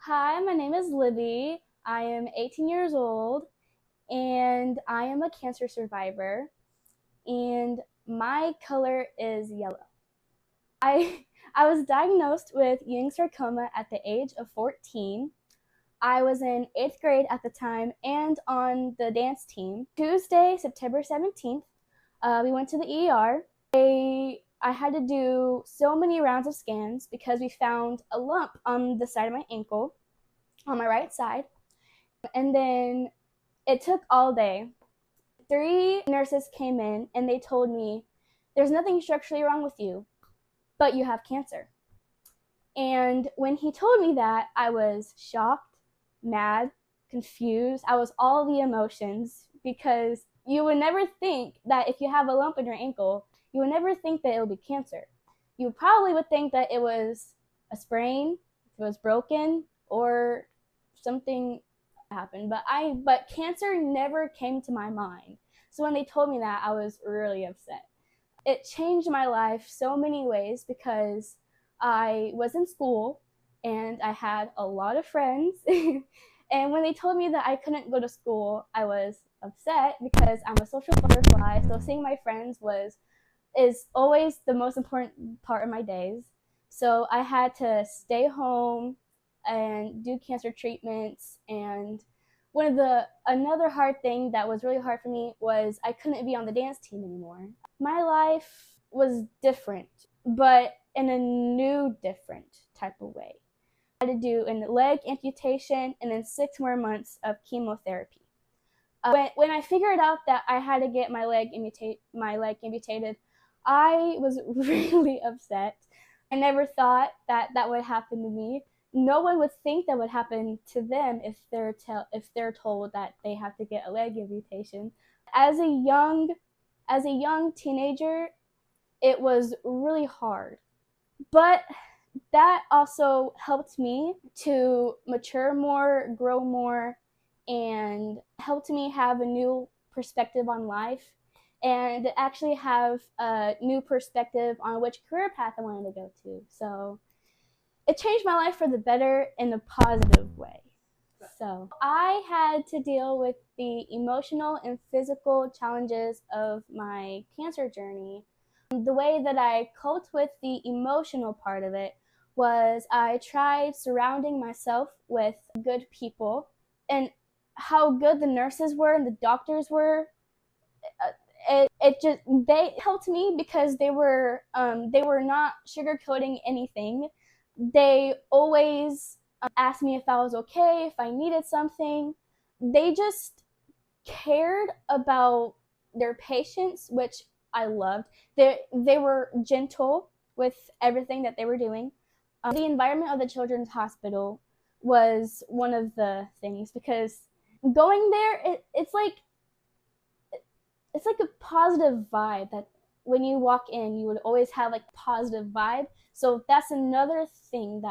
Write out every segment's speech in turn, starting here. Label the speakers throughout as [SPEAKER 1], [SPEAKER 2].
[SPEAKER 1] Hi, my name is Libby. I am 18 years old and I am a cancer survivor, and my color is yellow. I I was diagnosed with Ewing sarcoma at the age of 14. I was in 8th grade at the time and on the dance team. Tuesday, September 17th, we went to the ER. I had to do so many rounds of scans because we found a lump on the side of my ankle on my right side. And then it took all day. 3 nurses came in and they told me, there's nothing structurally wrong with you, but you have cancer. And when he told me that, I was shocked, mad, confused. I was all the emotions because you would never think that if you have a lump in your ankle, you would never think that it would be cancer. You probably would think that it was a sprain, if it was broken, or something happened. But cancer never came to my mind. So when they told me that, I was really upset. It changed my life so many ways because I was in school and I had a lot of friends. And when they told me that I couldn't go to school, I was upset because I'm a social butterfly. So seeing my friends is always the most important part of my days. So I had to stay home and do cancer treatments. And another hard thing that was really hard for me was I couldn't be on the dance team anymore. My life was different, but in a new different type of way. I had to do a leg amputation and then 6 more months of chemotherapy. When I figured out that I had to get my leg amputated, I was really upset. I never thought that that would happen to me. No one would think that would happen to them if they're told that they have to get a leg amputation. As a young teenager, it was really hard. But that also helped me to mature more, grow more, and helped me have a new perspective on life and actually have a new perspective on which career path I wanted to go to. So it changed my life for the better in a positive way. So I had to deal with the emotional and physical challenges of my cancer journey. The way that I coped with the emotional part of it was I tried surrounding myself with good people, and how good the nurses were and the doctors were. They helped me because they were not sugarcoating anything. They always asked me if I was okay, if I needed something. They just cared about their patients, which I loved. They were gentle with everything that they were doing. The environment of the children's hospital was one of the things because going there, it's like a positive vibe that when you walk in, you would always have like positive vibe. So that's another thing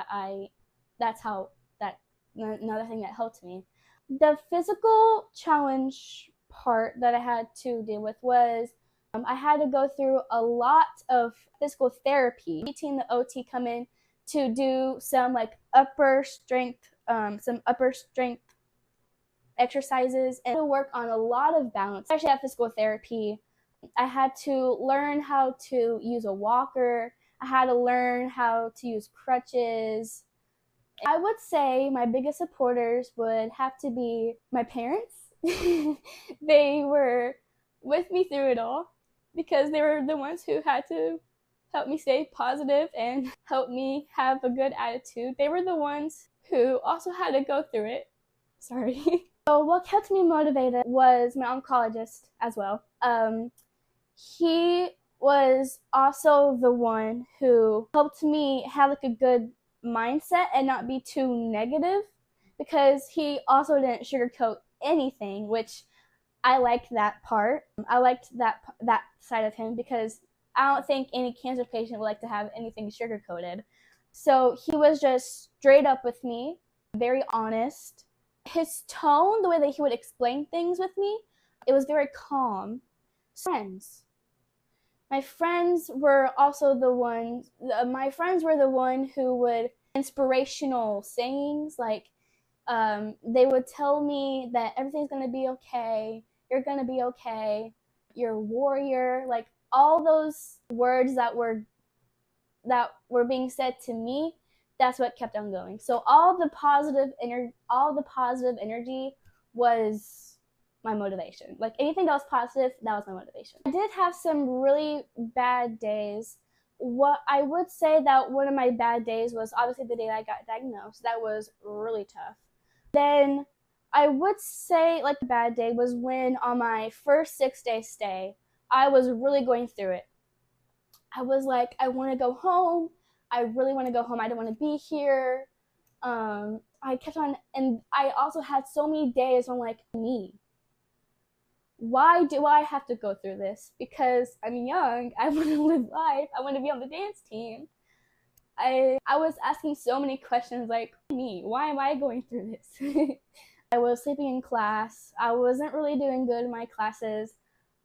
[SPEAKER 1] that's how that another thing that helped me. The physical challenge part that I had to deal with was I had to go through a lot of physical therapy. PT and the OT come in to do some upper strength exercises and to work on a lot of balance. Especially at physical therapy, I had to learn how to use a walker. I had to learn how to use crutches. I would say my biggest supporters would have to be my parents. They were with me through it all because they were the ones who had to help me stay positive and help me have a good attitude. They were the ones who also had to go through it. Sorry. So what kept me motivated was my oncologist as well. He was also the one who helped me have like a good mindset and not be too negative, because he also didn't sugarcoat anything, which I liked that part. I liked that side of him because I don't think any cancer patient would like to have anything sugarcoated. So he was just straight up with me, very honest. His tone, the way that he would explain things with me, it was very calm. Friends. My friends were also the ones. My friends were the one who would inspirational sayings. Like they would tell me that everything's gonna be okay, you're gonna be okay, you're a warrior. Like all those words that were being said to me, that's what kept on going. So all the positive energy was my motivation. Like anything that was positive, that was my motivation. I did have some really bad days. What I would say that one of my bad days was obviously the day I got diagnosed. That was really tough. Then I would say like a bad day was when on my first 6-day stay, I was really going through it. I was like, I want to go home. I really want to go home. I don't want to be here. I kept on, and I also had so many days where I'm like, me. Why do I have to go through this? Because I'm young. I want to live life. I want to be on the dance team. I was asking so many questions like, me, why am I going through this? I was sleeping in class. I wasn't really doing good in my classes.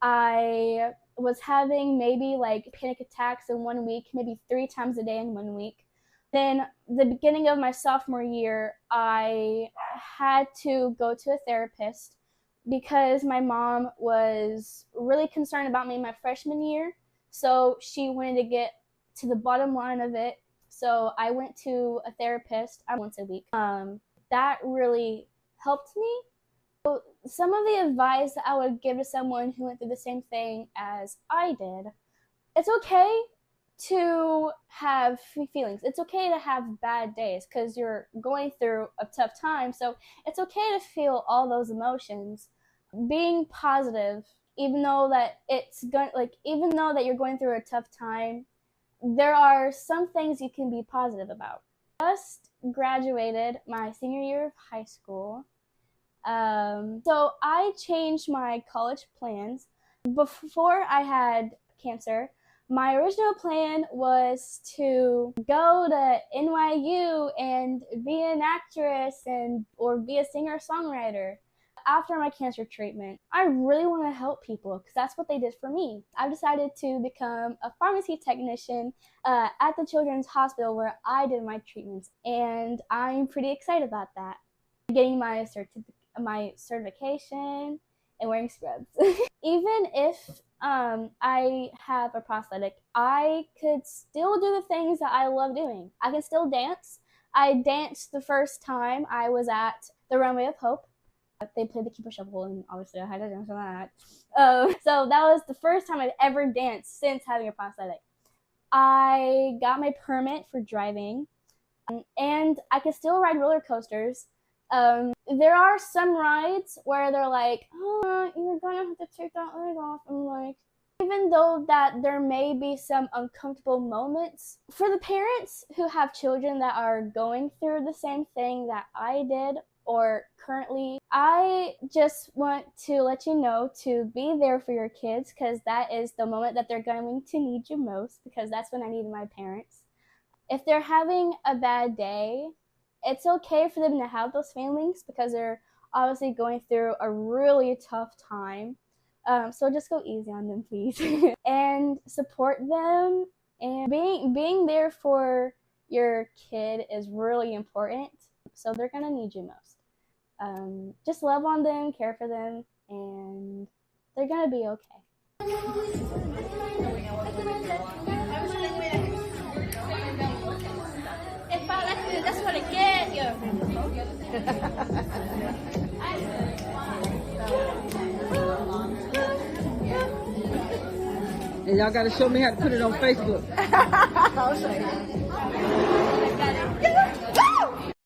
[SPEAKER 1] I was having maybe like panic attacks in 1 week, maybe 3 times a day in 1 week. Then the beginning of my sophomore year, I had to go to a therapist because my mom was really concerned about me my freshman year. So she wanted to get to the bottom line of it. So I went to a therapist once a week. That really helped me. So some of the advice that I would give to someone who went through the same thing as I did, it's okay to have feelings. It's okay to have bad days because you're going through a tough time. So it's okay to feel all those emotions. Being positive, even though that even though that you're going through a tough time, there are some things you can be positive about. Just graduated my senior year of high school. So I changed my college plans. Before I had cancer, my original plan was to go to NYU and be an actress or be a singer-songwriter. After my cancer treatment, I really want to help people because that's what they did for me. I decided to become a pharmacy technician at the Children's Hospital where I did my treatments, and I'm pretty excited about that. Getting my certification and wearing scrubs. Even if I have a prosthetic, I could still do the things that I love doing. I can still dance. I danced the first time I was at the Runway of Hope. They played the Keeper Shuffle, and obviously I had to dance on that. So that was the first time I've ever danced since having a prosthetic. I got my permit for driving, and I can still ride roller coasters. There are some rides where they're like, oh, you're gonna have to take that leg off. I'm like, even though that there may be some uncomfortable moments, for the parents who have children that are going through the same thing that I did or currently, I just want to let you know to be there for your kids because that is the moment that they're going to need you most, because that's when I needed my parents. If they're having a bad day, it's okay for them to have those feelings because they're obviously going through a really tough time. So just go easy on them, please. And support them. And being there for your kid is really important. So they're going to need you most. Just love on them, care for them, and they're going to be okay. That's what I get, yo.
[SPEAKER 2] And y'all gotta show me how to put it on Facebook.
[SPEAKER 1] I'll show you.